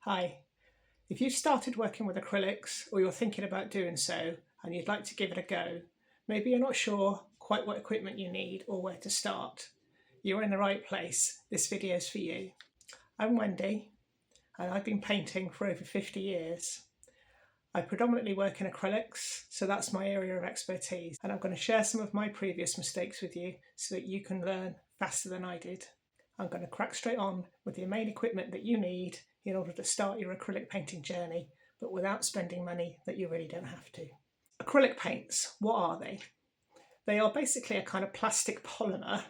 Hi, if you've started working with acrylics or you're thinking about doing so and you'd like to give it a go, maybe you're not sure quite what equipment you need or where to start, you're in the right place. This video is for you. I'm Wendy and I've been painting for over 50 years. I predominantly work in acrylics, so that's my area of expertise, and I'm going to share some of my previous mistakes with you so that you can learn faster than I did. I'm going to crack straight on with the main equipment that you need in order to start your acrylic painting journey, but without spending money that you really don't have to. Acrylic paints, what are they? They are basically a kind of plastic polymer,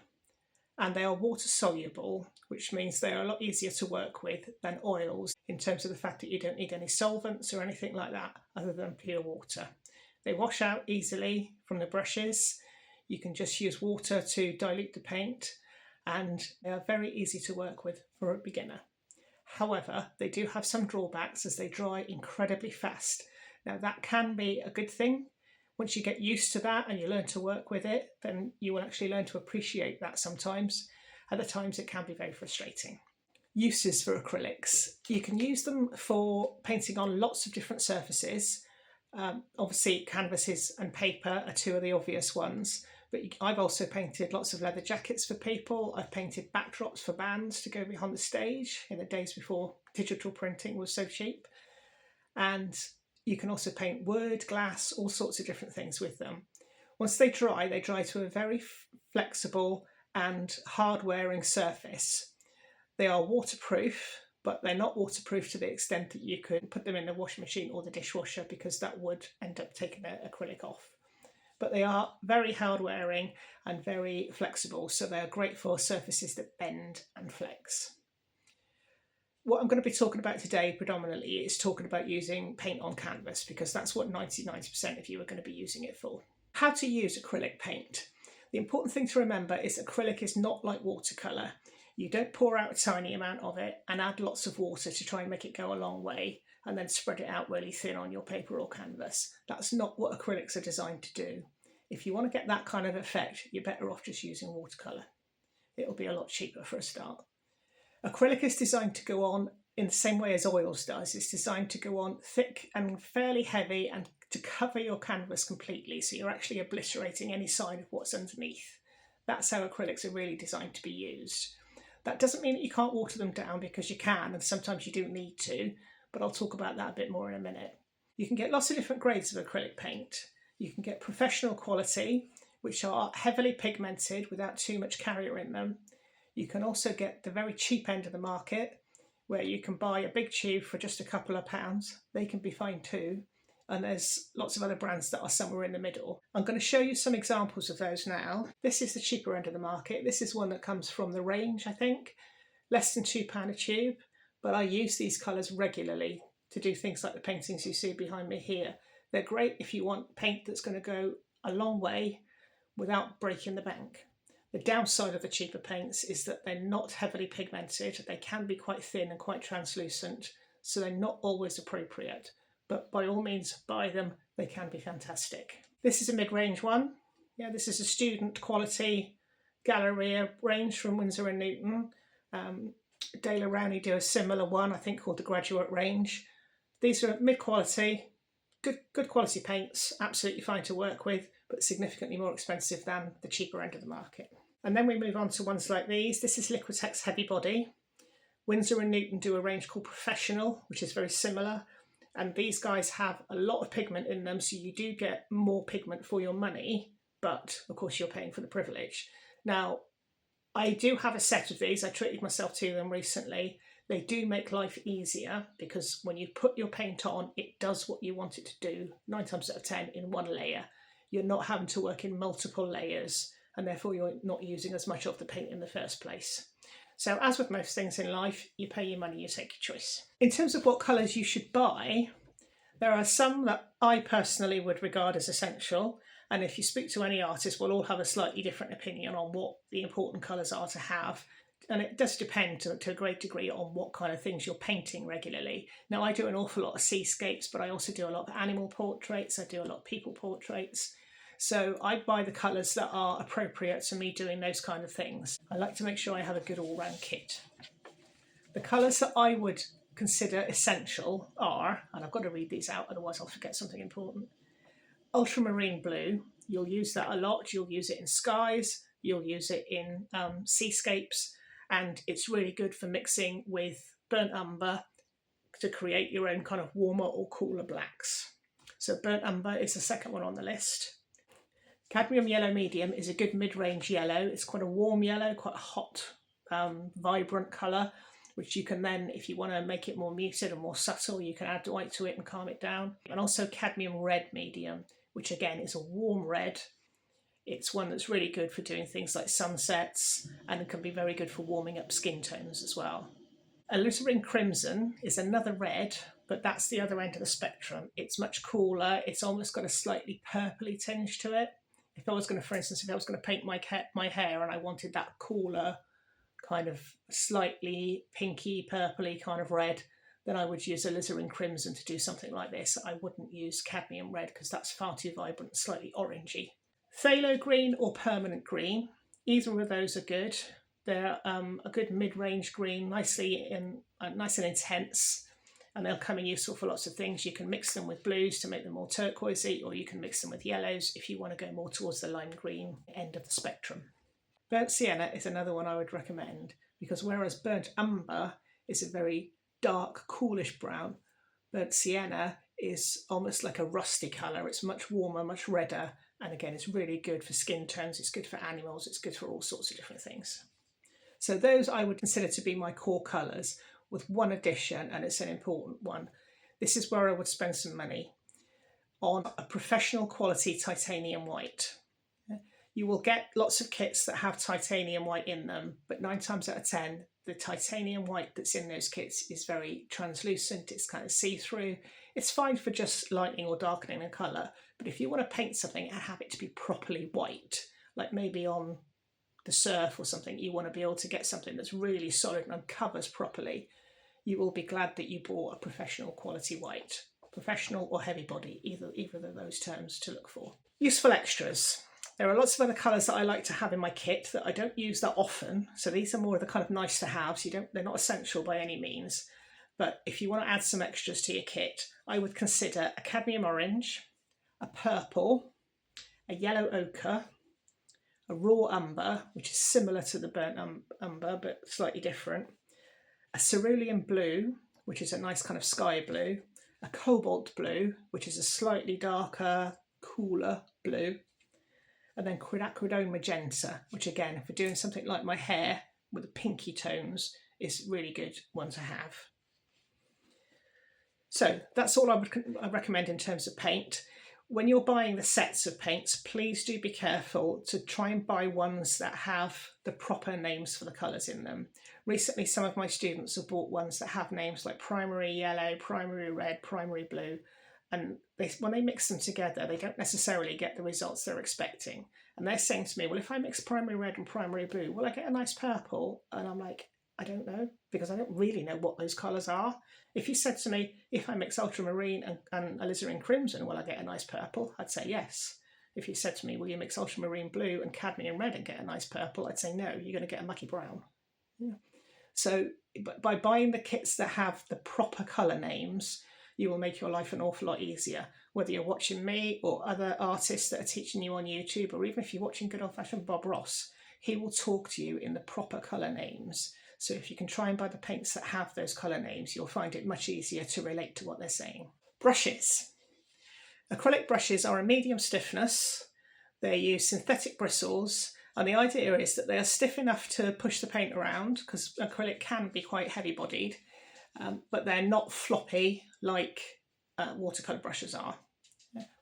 and they are water soluble, which means they are a lot easier to work with than oils in terms of the fact that you don't need any solvents or anything like that other than pure water. They wash out easily from the brushes. You can just use water to dilute the paint, and they are very easy to work with for a beginner. However, they do have some drawbacks as they dry incredibly fast. Now that can be a good thing. Once you get used to that and you learn to work with it, then you will actually learn to appreciate that sometimes. Other times it can be very frustrating. Uses for acrylics. You can use them for painting on lots of different surfaces. Obviously canvases and paper are two of the obvious ones, but I've also painted lots of leather jackets for people. I've painted backdrops for bands to go behind the stage in the days before digital printing was so cheap. And you can also paint wood, glass, all sorts of different things with them. Once they dry to a very flexible and hard-wearing surface. They are waterproof, but they're not waterproof to the extent that you could put them in the washing machine or the dishwasher, because that would end up taking the acrylic off. But they are very hard-wearing and very flexible, so they are great for surfaces that bend and flex. What I'm going to be talking about today predominantly is talking about using paint on canvas, because that's what 90% of you are going to be using it for. How to use acrylic paint. The important thing to remember is acrylic is not like watercolour. You don't pour out a tiny amount of it and add lots of water to try and make it go a long way and then spread it out really thin on your paper or canvas. That's not what acrylics are designed to do. If you want to get that kind of effect, you're better off just using watercolour. It'll be a lot cheaper for a start. Acrylic is designed to go on in the same way as oils does. It's designed to go on thick and fairly heavy and to cover your canvas completely, so you're actually obliterating any sign of what's underneath. That's how acrylics are really designed to be used. That doesn't mean that you can't water them down, because you can, and sometimes you do need to, but I'll talk about that a bit more in a minute. You can get lots of different grades of acrylic paint. You can get professional quality, which are heavily pigmented without too much carrier in them. You can also get the very cheap end of the market, where you can buy a big tube for just a couple of pounds. They can be fine too. And there's lots of other brands that are somewhere in the middle. I'm going to show you some examples of those now. This is the cheaper end of the market. This is one that comes from the range, I think. Less than £2 a tube, but I use these colours regularly to do things like the paintings you see behind me here. They're great if you want paint that's going to go a long way without breaking the bank. The downside of the cheaper paints is that they're not heavily pigmented. They can be quite thin and quite translucent, so they're not always appropriate. But by all means, buy them. They can be fantastic. This is a mid-range one. Yeah, this is a student quality Galleria range from Winsor & Newton. De La Rowney do a similar one, I think, called the Graduate range. These are mid-quality, good quality paints, absolutely fine to work with, but significantly more expensive than the cheaper end of the market. And then we move on to ones like these. This is Liquitex Heavy Body. Winsor & Newton do a range called Professional, which is very similar. And these guys have a lot of pigment in them, so you do get more pigment for your money, but of course you're paying for the privilege. Now, I do have a set of these. I treated myself to them recently. They do make life easier, because when you put your paint on, it does what you want it to do 9 times out of 10 in one layer. You're not having to work in multiple layers, and therefore you're not using as much of the paint in the first place. So as with most things in life, you pay your money, you take your choice. In terms of what colours you should buy, there are some that I personally would regard as essential. And if you speak to any artist, we'll all have a slightly different opinion on what the important colours are to have. And it does depend to a great degree on what kind of things you're painting regularly. Now, I do an awful lot of seascapes, but I also do a lot of animal portraits. I do a lot of people portraits. So I buy the colours that are appropriate to me doing those kind of things. I like to make sure I have a good all-round kit. The colours that I would consider essential are, and I've got to read these out, otherwise I'll forget something important. Ultramarine blue, you'll use that a lot. You'll use it in skies, you'll use it in seascapes, and it's really good for mixing with burnt umber to create your own kind of warmer or cooler blacks. So burnt umber is the second one on the list. Cadmium yellow medium is a good mid-range yellow. It's quite a warm yellow, quite a hot, vibrant colour, which you can then, if you want to make it more muted and more subtle, you can add white to it and calm it down. And also cadmium red medium, which again is a warm red. It's one that's really good for doing things like sunsets, and it can be very good for warming up skin tones as well. Alizarin crimson is another red, but that's the other end of the spectrum. It's much cooler. It's almost got a slightly purpley tinge to it. If I was going to, for instance, if I was going to paint my hair and I wanted that cooler, kind of slightly pinky, purpley kind of red, then I would use alizarin crimson to do something like this. I wouldn't use cadmium red because that's far too vibrant, slightly orangey. Phthalo green or permanent green, either of those are good. They're a good mid-range green, nice and intense, and they'll come in useful for lots of things. You can mix them with blues to make them more turquoisey, or you can mix them with yellows if you want to go more towards the lime green end of the spectrum. Burnt sienna is another one I would recommend, because whereas burnt umber is a very dark, coolish brown, burnt sienna is almost like a rusty colour. It's much warmer, much redder, and again, it's really good for skin tones, it's good for animals, it's good for all sorts of different things. So those I would consider to be my core colours, with one addition, and it's an important one. This is where I would spend some money on a professional quality titanium white. You will get lots of kits that have titanium white in them, but 9 times out of 10, the titanium white that's in those kits is very translucent, it's kind of see-through. It's fine for just lightening or darkening a colour, but if you want to paint something and have it to be properly white, like maybe on the surf or something, you want to be able to get something that's really solid and covers properly, you will be glad that you bought a professional quality white. Professional or heavy body, either of those terms to look for. Useful extras. There are lots of other colours that I like to have in my kit that I don't use that often, so these are more of the kind of nice to haves. They're not essential by any means, but if you want to add some extras to your kit, I would consider a cadmium orange, a purple, a yellow ochre, a raw umber, which is similar to the burnt umber but slightly different, a cerulean blue, which is a nice kind of sky blue, a cobalt blue, which is a slightly darker, cooler blue, and then quinacridone magenta, which again, for doing something like my hair with the pinky tones, is a really good one to have. So that's all I recommend in terms of paint. When you're buying the sets of paints, please do be careful to try and buy ones that have the proper names for the colours in them. Recently, some of my students have bought ones that have names like primary yellow, primary red, primary blue, and when they mix them together, they don't necessarily get the results they're expecting. And they're saying to me, well, if I mix primary red and primary blue, will I get a nice purple? And I'm like, I don't know, because I don't really know what those colours are. If you said to me, if I mix ultramarine and alizarin crimson, will I get a nice purple? I'd say yes. If you said to me, will you mix ultramarine blue and cadmium red and get a nice purple? I'd say no, you're going to get a mucky brown. Yeah. So by buying the kits that have the proper colour names, you will make your life an awful lot easier. Whether you're watching me or other artists that are teaching you on YouTube, or even if you're watching good old-fashioned Bob Ross, he will talk to you in the proper colour names. So if you can try and buy the paints that have those colour names, you'll find it much easier to relate to what they're saying. Brushes. Acrylic brushes are a medium stiffness. They use synthetic bristles, and the idea is that they are stiff enough to push the paint around, because acrylic can be quite heavy-bodied, but they're not floppy like watercolour brushes are.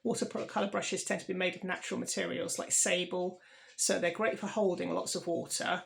Watercolour brushes tend to be made of natural materials like sable, so they're great for holding lots of water,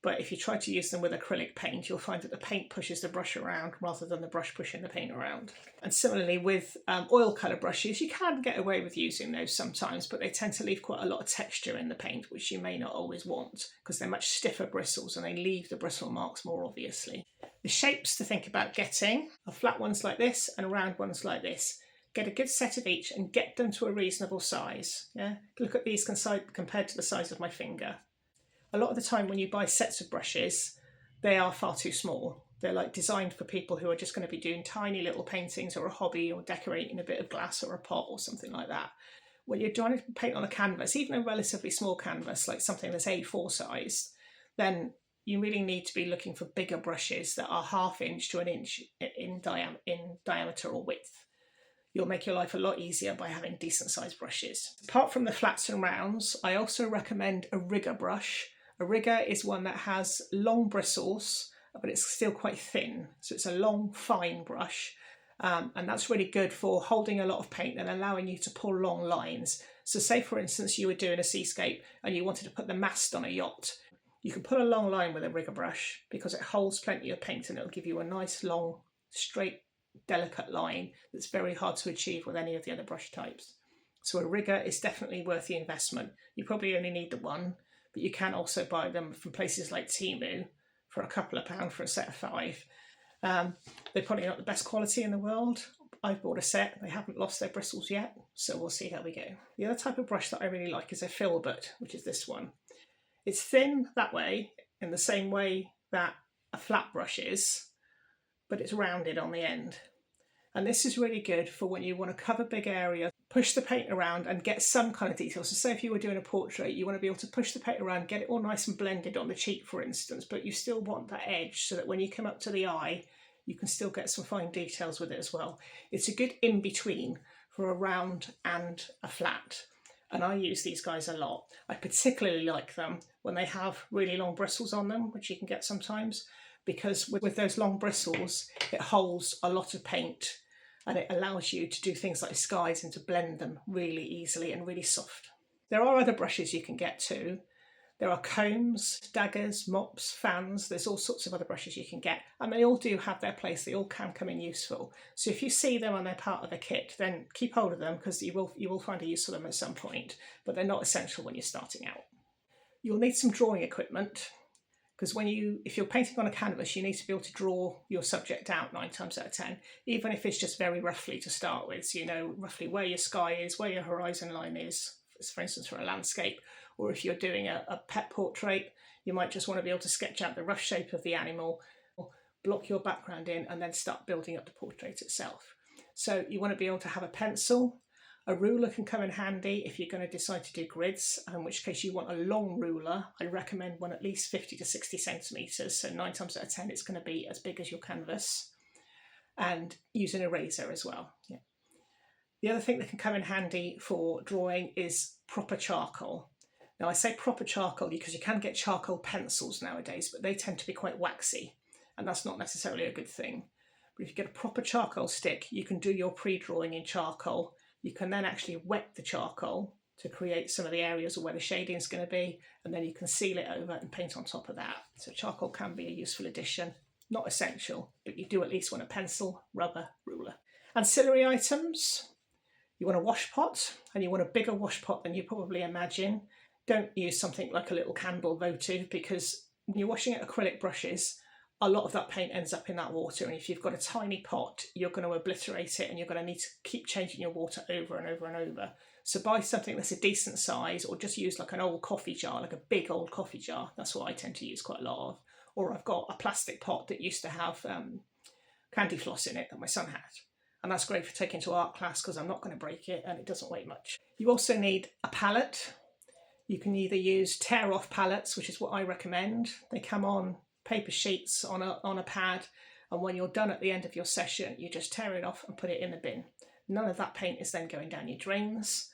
but if you try to use them with acrylic paint, you'll find that the paint pushes the brush around rather than the brush pushing the paint around. And similarly with oil colour brushes, you can get away with using those sometimes, but they tend to leave quite a lot of texture in the paint, which you may not always want, because they're much stiffer bristles and they leave the bristle marks more obviously. The shapes to think about getting are flat ones like this and round ones like this. Get a good set of each and get them to a reasonable size. Yeah? Look at these compared to the size of my finger. A lot of the time when you buy sets of brushes, they are far too small. They're like designed for people who are just going to be doing tiny little paintings or a hobby or decorating a bit of glass or a pot or something like that. When you're trying to paint on a canvas, even a relatively small canvas, like something that's A4 size, then you really need to be looking for bigger brushes that are 1/2 inch to an inch in diameter or width. You'll make your life a lot easier by having decent sized brushes. Apart from the flats and rounds, I also recommend a rigger brush. A rigger is one that has long bristles, but it's still quite thin. So it's a long, fine brush. And that's really good for holding a lot of paint and allowing you to pull long lines. So say, for instance, you were doing a seascape and you wanted to put the mast on a yacht. You can put a long line with a rigger brush because it holds plenty of paint and it'll give you a nice, long, straight, delicate line that's very hard to achieve with any of the other brush types. So a rigger is definitely worth the investment. You probably only need the one, but you can also buy them from places like Temu for a couple of pounds for a set of 5. They're probably not the best quality in the world. I've bought a set, they haven't lost their bristles yet, so we'll see how we go. The other type of brush that I really like is a filbert, which is this one. It's thin that way, in the same way that a flat brush is, but it's rounded on the end. And this is really good for when you want to cover big areas, push the paint around and get some kind of detail. So say if you were doing a portrait, you want to be able to push the paint around, get it all nice and blended on the cheek, for instance, but you still want that edge so that when you come up to the eye, you can still get some fine details with it as well. It's a good in-between for a round and a flat. And I use these guys a lot. I particularly like them when they have really long bristles on them, which you can get sometimes, because with those long bristles, it holds a lot of paint and it allows you to do things like skies and to blend them really easily and really soft. There are other brushes you can get too. There are combs, daggers, mops, fans. There's all sorts of other brushes you can get, and they all do have their place. They all can come in useful. So if you see them and they're part of a kit, then keep hold of them because you will find a use for them at some point, but they're not essential when you're starting out. You'll need some drawing equipment because if you're painting on a canvas, you need to be able to draw your subject out 9 times out of 10, even if it's just very roughly to start with. So you know roughly where your sky is, where your horizon line is, for instance, for a landscape. Or if you're doing a pet portrait, you might just want to be able to sketch out the rough shape of the animal, or block your background in and then start building up the portrait itself. So you want to be able to have a pencil. A ruler can come in handy if you're going to decide to do grids, in which case you want a long ruler. I recommend one at least 50 to 60 centimetres, so 9 times out of 10 it's going to be as big as your canvas. And use an eraser as well. Yeah. The other thing that can come in handy for drawing is proper charcoal. Now I say proper charcoal because you can get charcoal pencils nowadays, but they tend to be quite waxy, and that's not necessarily a good thing. But if you get a proper charcoal stick, you can do your pre-drawing in charcoal. You can then actually wet the charcoal to create some of the areas where the shading is going to be, and then you can seal it over and paint on top of that. So charcoal can be a useful addition. Not essential, but you do at least want a pencil, rubber, ruler. Ancillary items. You want a wash pot, and you want a bigger wash pot than you probably imagine. Don't use something like a little candle votive, because when you're washing out acrylic brushes, a lot of that paint ends up in that water, and if you've got a tiny pot, you're going to obliterate it and you're going to need to keep changing your water over and over and over. So buy something that's a decent size, or just use like an old coffee jar, like a big old coffee jar. That's what I tend to use quite a lot of. Or I've got a plastic pot that used to have candy floss in it that my son had. And that's great for taking to art class because I'm not going to break it and it doesn't weigh much. You also need a palette. You can either use tear-off palettes, which is what I recommend. They come on paper sheets on a pad, and when you're done at the end of your session, you just tear it off and put it in the bin. None of that paint is then going down your drains,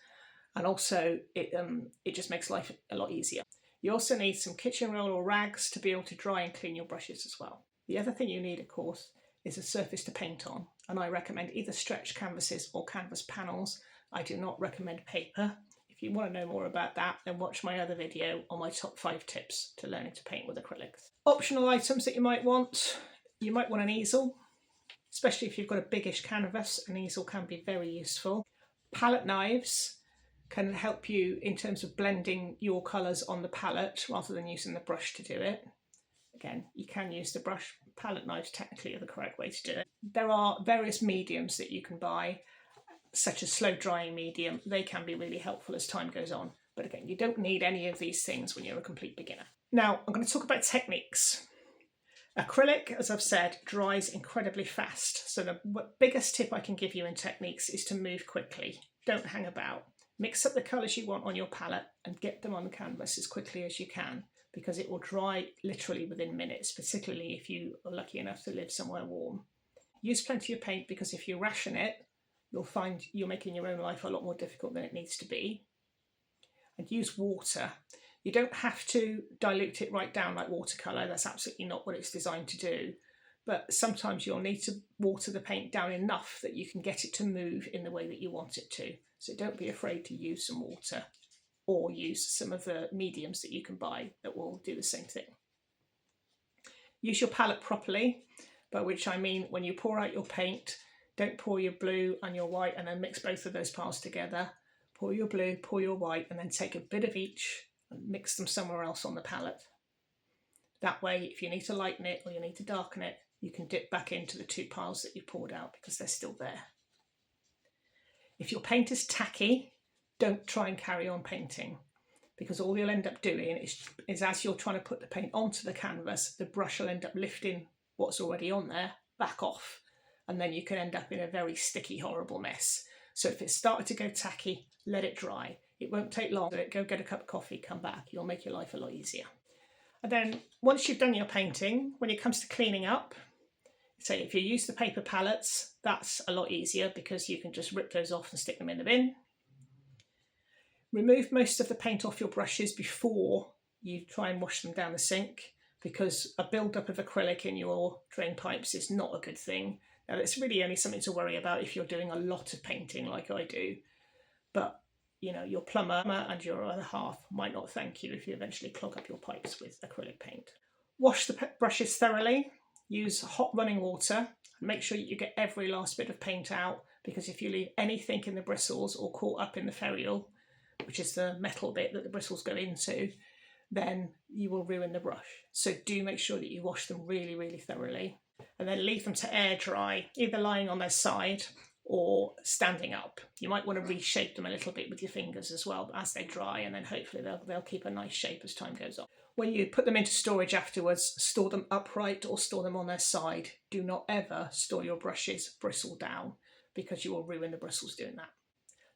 and also it just makes life a lot easier. You also need some kitchen roll or rags to be able to dry and clean your brushes as well. The other thing you need, of course, is a surface to paint on, and I recommend either stretched canvases or canvas panels. I do not recommend paper. If you want to know more about that, then watch my other video on my top 5 tips to learning to paint with acrylics. Optional items that you might want an easel, especially if you've got a biggish canvas. An easel can be very useful. Palette knives can help you in terms of blending your colours on the palette rather than using the brush to do it. Again, you can use the brush. Palette knives technically are the correct way to do it. There are various mediums that you can buy, such as slow drying medium. They can be really helpful as time goes on. But again, you don't need any of these things when you're a complete beginner. Now, I'm going to talk about techniques. Acrylic, as I've said, dries incredibly fast. So the biggest tip I can give you in techniques is to move quickly. Don't hang about. Mix up the colours you want on your palette and get them on the canvas as quickly as you can, because it will dry literally within minutes, particularly if you are lucky enough to live somewhere warm. Use plenty of paint, because if you ration it, you'll find you're making your own life a lot more difficult than it needs to be. And use water. You don't have to dilute it right down like watercolour. That's absolutely not what it's designed to do. But sometimes you'll need to water the paint down enough that you can get it to move in the way that you want it to. So don't be afraid to use some water, or use some of the mediums that you can buy that will do the same thing. Use your palette properly, by which I mean when you pour out your paint, don't pour your blue and your white and then mix both of those piles together. Pour your blue, pour your white, and then take a bit of each and mix them somewhere else on the palette. That way, if you need to lighten it or you need to darken it, you can dip back into the two piles that you poured out because they're still there. If your paint is tacky, don't try and carry on painting, because all you'll end up doing is as you're trying to put the paint onto the canvas, the brush will end up lifting what's already on there back off, and then you can end up in a very sticky, horrible mess. So if it's started to go tacky, let it dry. It won't take long. Go get a cup of coffee, come back. You'll make your life a lot easier. And then once you've done your painting, when it comes to cleaning up, say if you use the paper palettes, that's a lot easier because you can just rip those off and stick them in the bin. Remove most of the paint off your brushes before you try and wash them down the sink, because a build-up of acrylic in your drain pipes is not a good thing. Now, it's really only something to worry about if you're doing a lot of painting like I do. But, you know, your plumber and your other half might not thank you if you eventually clog up your pipes with acrylic paint. Wash the brushes thoroughly. Use hot running water. Make sure you get every last bit of paint out, because if you leave anything in the bristles or caught up in the ferrule, which is the metal bit that the bristles go into, then you will ruin the brush. So do make sure that you wash them really, really thoroughly, and then leave them to air dry, either lying on their side or standing up. You might want to reshape them a little bit with your fingers as well as they dry, and then hopefully they'll keep a nice shape as time goes on. When you put them into storage afterwards, store them upright or store them on their side. Do not ever store your brushes bristle down, because you will ruin the bristles doing that.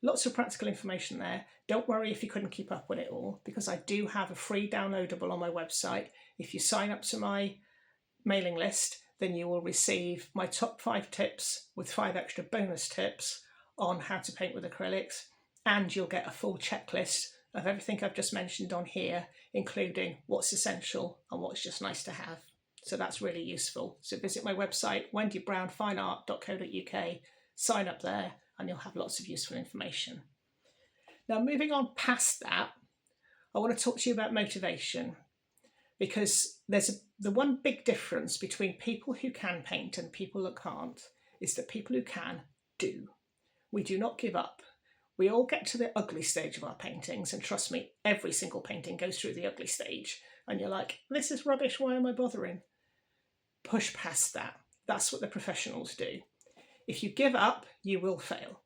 Lots of practical information there. Don't worry if you couldn't keep up with it all, because I do have a free downloadable on my website. If you sign up to my mailing list, then you will receive my top 5 tips with 5 extra bonus tips on how to paint with acrylics, and you'll get a full checklist of everything I've just mentioned on here, including what's essential and what's just nice to have. So that's really useful. So visit my website, wendybrownfineart.co.uk, sign up there, and you'll have lots of useful information. Now, moving on past that, I want to talk to you about motivation, because there's the one big difference between people who can paint and people that can't is that people who can do. We do not give up. We all get to the ugly stage of our paintings, and trust me, every single painting goes through the ugly stage, and you're like, this is rubbish, why am I bothering? Push past that. That's what the professionals do. If you give up, you will fail.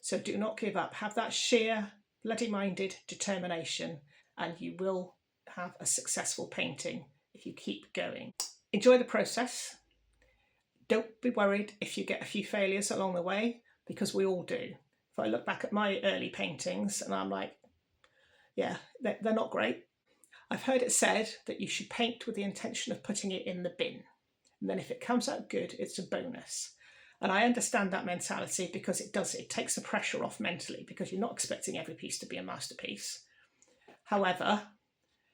So do not give up. Have that sheer, bloody-minded determination, and you will have a successful painting if you keep going. Enjoy the process. Don't be worried if you get a few failures along the way, because we all do. If I look back at my early paintings and I'm like, yeah, they're not great. I've heard it said that you should paint with the intention of putting it in the bin. And then if it comes out good, it's a bonus. And I understand that mentality, because it takes the pressure off mentally, because you're not expecting every piece to be a masterpiece. However,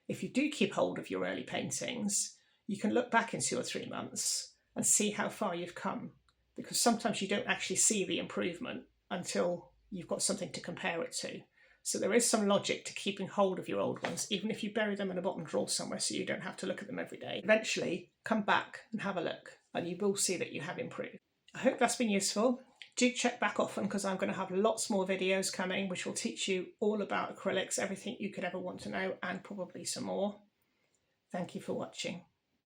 if you do keep hold of your early paintings, you can look back in 2 or 3 months and see how far you've come, because sometimes you don't actually see the improvement until you've got something to compare it to. So there is some logic to keeping hold of your old ones, even if you bury them in a bottom drawer somewhere so you don't have to look at them every day. Eventually, come back and have a look, and you will see that you have improved. I hope that's been useful. Do check back often, because I'm going to have lots more videos coming which will teach you all about acrylics, everything you could ever want to know, and probably some more. Thank you for watching.